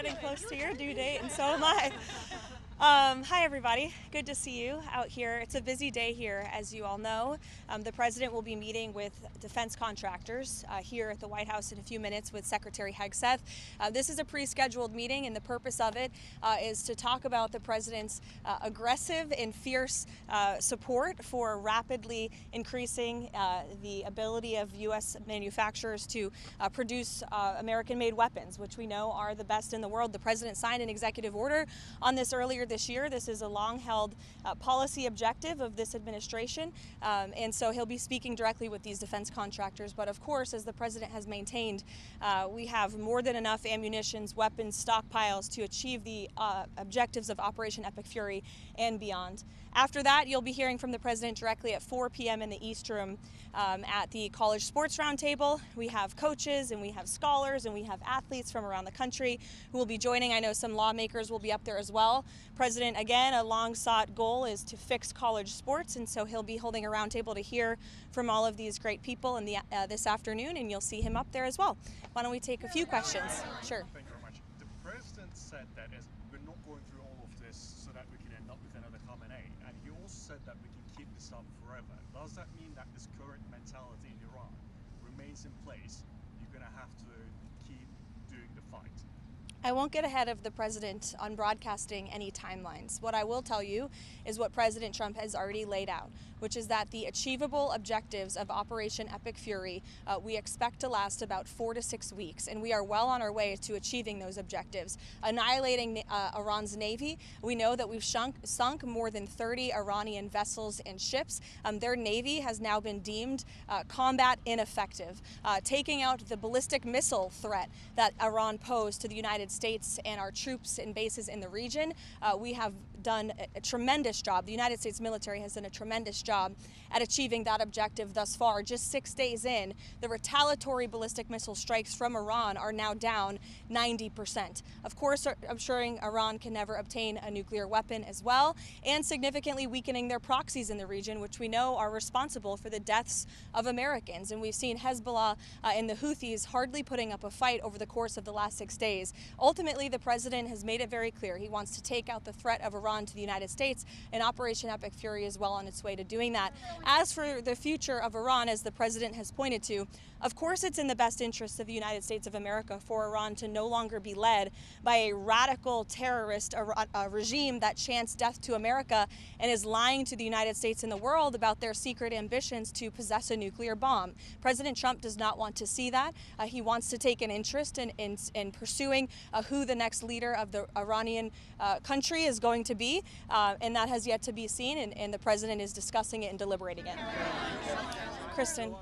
getting close to your due date, and so am I. Hi, everybody. Good to see you out here. It's a busy day here, as you all know. The president will be meeting with defense contractors here at the White House in a few minutes with Secretary Hegseth. This is a pre-scheduled meeting, and the purpose of it is to talk about the president's aggressive and fierce support for rapidly increasing the ability of U.S. manufacturers to produce American-made weapons, which we know are the best in the world. The president signed an executive order on this earlier this year. This is a long-held policy objective of this administration, and so he'll be speaking directly with these defense contractors. But of course, as the president has maintained, we have more than enough ammunitions, weapons, stockpiles to achieve the objectives of Operation Epic Fury and beyond. After that, you'll be hearing from the president directly at 4 p.m. in the East Room at the College Sports Roundtable. We have coaches and we have scholars and we have athletes from around the country who will be joining. I know some lawmakers will be up there as well. President, again, a long-sought goal is to fix college sports, and so he'll be holding a roundtable to hear from all of these great people in this afternoon, and you'll see him up there as well. Why don't we take a few questions? Sure. Thank you very much. The president said that we're not going through all of this so that we can end up with another Common A, and he also said that we can keep this up forever. Does that mean that this current mentality in Iran remains in place? You're going to have to keep doing the fight. I won't get ahead of the president on broadcasting any timelines. What I will tell you is what President Trump has already laid out, which is that the achievable objectives of Operation Epic Fury we expect to last about 4 to 6 weeks, and we are well on our way to achieving those objectives. Annihilating Iran's navy, we know that we've sunk more than 30 Iranian vessels and ships. Their navy has now been deemed combat ineffective. Taking out the ballistic missile threat that Iran posed to the United States and our troops and bases in the region, we have done a tremendous job. The United States military has done a tremendous job at achieving that objective thus far. Just 6 days in, the retaliatory ballistic missile strikes from Iran are now down 90%. Of course, ensuring Iran can never obtain a nuclear weapon as well, and significantly weakening their proxies in the region, which we know are responsible for the deaths of Americans. And we've seen Hezbollah and the Houthis hardly putting up a fight over the course of the last 6 days. Ultimately, the president has made it very clear he wants to take out the threat of Iran to the United States, and Operation Epic Fury is well on its way to doing that. As for the future of Iran, as the president has pointed to, of course it's in the best interest of the United States of America for Iran to no longer be led by a radical terrorist regime that chants death to America and is lying to the United States and the world about their secret ambitions to possess a nuclear bomb. President Trump does not want to see that. He wants to take an interest in pursuing who the next leader of the Iranian country is going to be, and that has yet to be seen, and the president is discussing it and deliberating it. Kristen.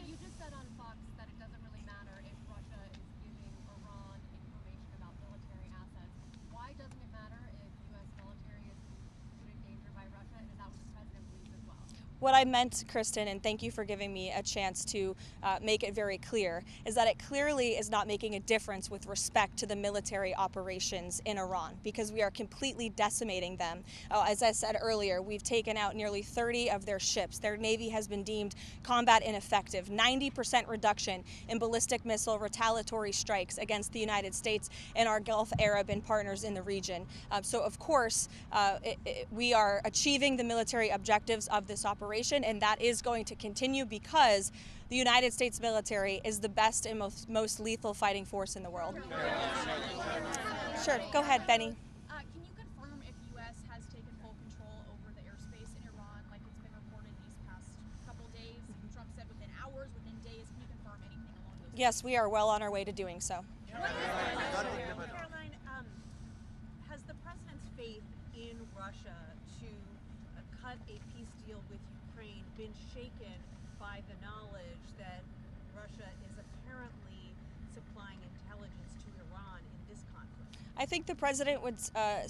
You just said on Fox that it doesn't really matter if Russia is giving Iran information about military assets. Why doesn't it matter if U.S. military is put in danger by Russia? And is that what the president believes as well? What I meant, Kristen, and thank you for giving me a chance to make it very clear, is that it clearly is not making a difference with respect to the military operations in Iran, because we are completely decimating them. As I said earlier, we've taken out nearly 30 of their ships. Their navy has been deemed combat ineffective. 90% reduction in ballistic missile retaliatory strikes against the United States and our Gulf Arab and partners in the region. So, of course, we are achieving the military objectives of this operation, and that is going to continue because the United States military is the best and most lethal fighting force in the world. Sure, go ahead, Benny. Can you confirm if U.S. has taken full control over the airspace in Iran like it's been reported these past couple days? Trump said within hours, within days. Can you confirm anything along those lines? Yes, we are well on our way to doing so. Karoline, has the president's faith in Russia to cut a peace deal with Ukraine been shaken by the knowledge that Russia is apparently supplying intelligence to Iran in this conflict? I think the president would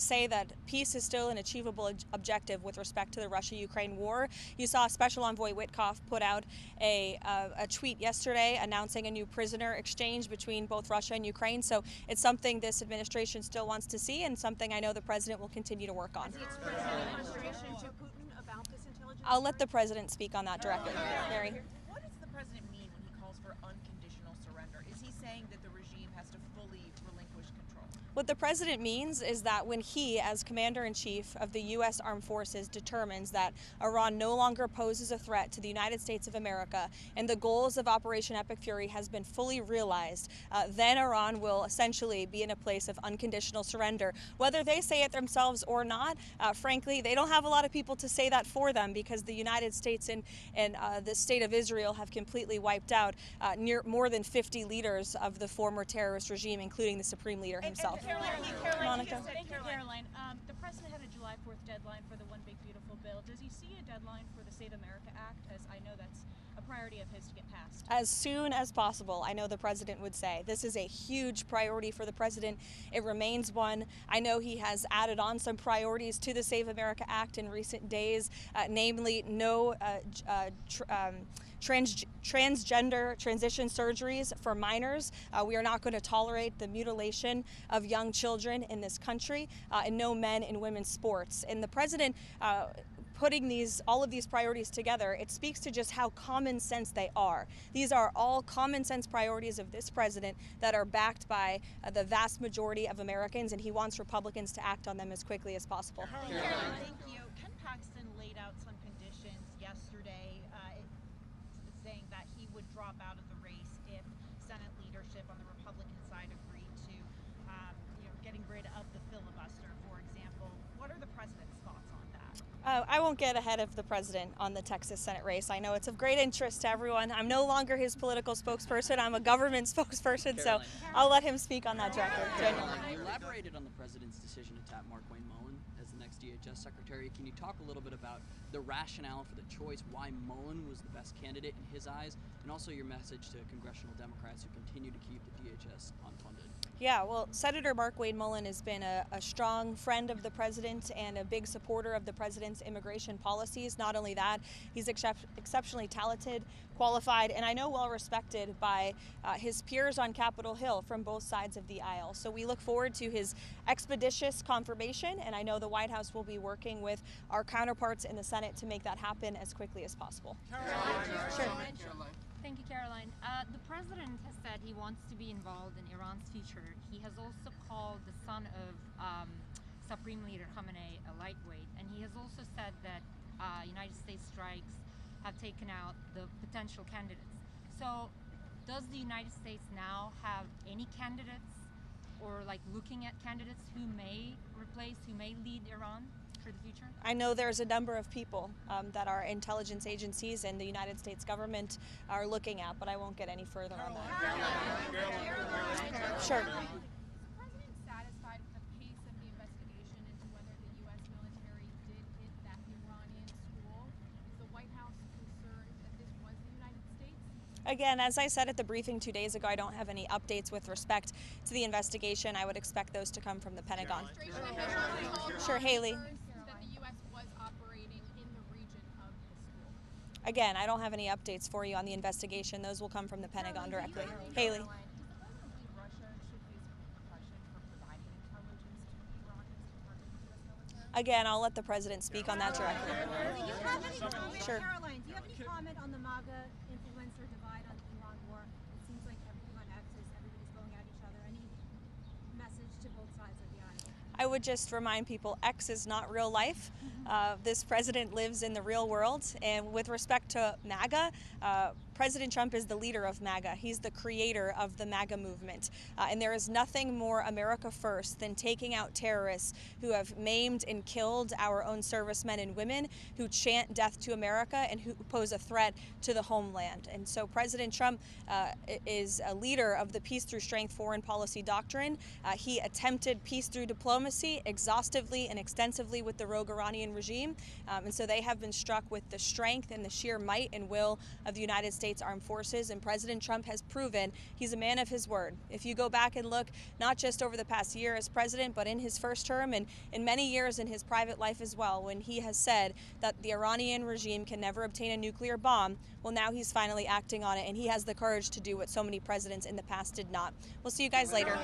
say that peace is still an achievable objective with respect to the Russia-Ukraine war. You saw Special Envoy Witkoff put out a tweet yesterday announcing a new prisoner exchange between both Russia and Ukraine. So it's something this administration still wants to see, and something I know the president will continue to work on. Has he expressed any frustration to Putin about this intelligence? I'll let the president speak on that directly. Mary. What does the president mean when he calls for unconditional surrender? Is he saying that the regime has to fully relinquish control? What the president means is that when he, as commander-in-chief of the U.S. Armed Forces, determines that Iran no longer poses a threat to the United States of America and the goals of Operation Epic Fury has been fully realized, then Iran will essentially be in a place of unconditional surrender. Whether they say it themselves or not, frankly, they don't have a lot of people to say that for them, because the United States and the state of Israel have completely wiped out more than 50 leaders of the former terrorist regime, including the Supreme Leader himself. Monica. Thank you, Karoline. The president had a July 4th deadline for the One Big Beautiful Bill. Does he see a deadline for the Save America Act, as I know that's a priority of his to get passed? As soon as possible, I know the president would say. This is a huge priority for the president. It remains one. I know he has added on some priorities to the Save America Act in recent days, namely no transgender transition surgeries for minors. We are not going to tolerate the mutilation of young children in this country, and no men in women's sports. And the president putting all of these priorities together, it speaks to just how common sense they are. These are all common sense priorities of this president that are backed by the vast majority of Americans, and he wants Republicans to act on them as quickly as possible. Thank you. Ken Paxton laid out some conditions yesterday, saying that he would drop out of the race if Senate leadership on the Republican side agreed to, getting rid of the filibuster, for example. What are the president's thoughts on that? I won't get ahead of the president on the Texas Senate race. I know it's of great interest to everyone. I'm no longer his political spokesperson. I'm a government spokesperson, so I'll let him speak on that directly. You elaborated on the president's decision to tap Mark Wayne Mullen as the next DHS secretary. Can you talk a little bit about the rationale for the choice, why Mullen was the best candidate in his eyes, and also your message to congressional Democrats who continue to keep the DHS unfunded? Yeah, well, Senator Mark Wayne Mullen has been a strong friend of the president and a big supporter of the president's immigration policies. Not only that, he's exceptionally talented, qualified, and I know well respected by his peers on Capitol Hill from both sides of the aisle. So we look forward to his expeditious confirmation, and I know the White House will be working with our counterparts in the Senate to make that happen as quickly as possible. Sure. Thank you, Karoline. The president has said he wants to be involved in Iran's future. He has also called the son of Supreme Leader Khamenei a lightweight, and he has also said that United States strikes have taken out the potential candidates. So does the United States now have any candidates, or looking at candidates who may lead Iran for the future? I know there's a number of people that our intelligence agencies and the United States government are looking at, but I won't get any further on that. Sure. Is the president satisfied with the pace of the investigation into whether the U.S. military did hit that Iranian school? Is the White House concerned that this was the United States? Again, as I said at the briefing 2 days ago, I don't have any updates with respect to the investigation. I would expect those to come from the Pentagon. Sure, Haley. That the U.S. was operating in the region of the school. Again, I don't have any updates for you on the investigation. Those will come from the Pentagon directly. Haley. Does the president believe Russia should face repercussion for providing intelligence to Iran as part of the U.S. military? Again, I'll let the president speak on that directly. Do you have any comment, Sure. Karoline, do you have any comment on the MAGA influencer divide on the Iran war? It seems like everything on X is everybody's going at each other. Any message to both sides of the aisle? I would just remind people X is not real life. This president lives in the real world. And with respect to MAGA, President Trump is the leader of MAGA. He's the creator of the MAGA movement. And there is nothing more America first than taking out terrorists who have maimed and killed our own servicemen and women, who chant death to America and who pose a threat to the homeland. And so President Trump is a leader of the peace through strength foreign policy doctrine. He attempted peace through diplomacy exhaustively and extensively with the rogue Iranian regime. And so they have been struck with the strength and the sheer might and will of the United States Armed Forces, and President Trump has proven he's a man of his word. If you go back and look, not just over the past year as president, but in his first term and in many years in his private life as well, when he has said that the Iranian regime can never obtain a nuclear bomb, well, now he's finally acting on it, and he has the courage to do what so many presidents in the past did not. We'll see you guys later.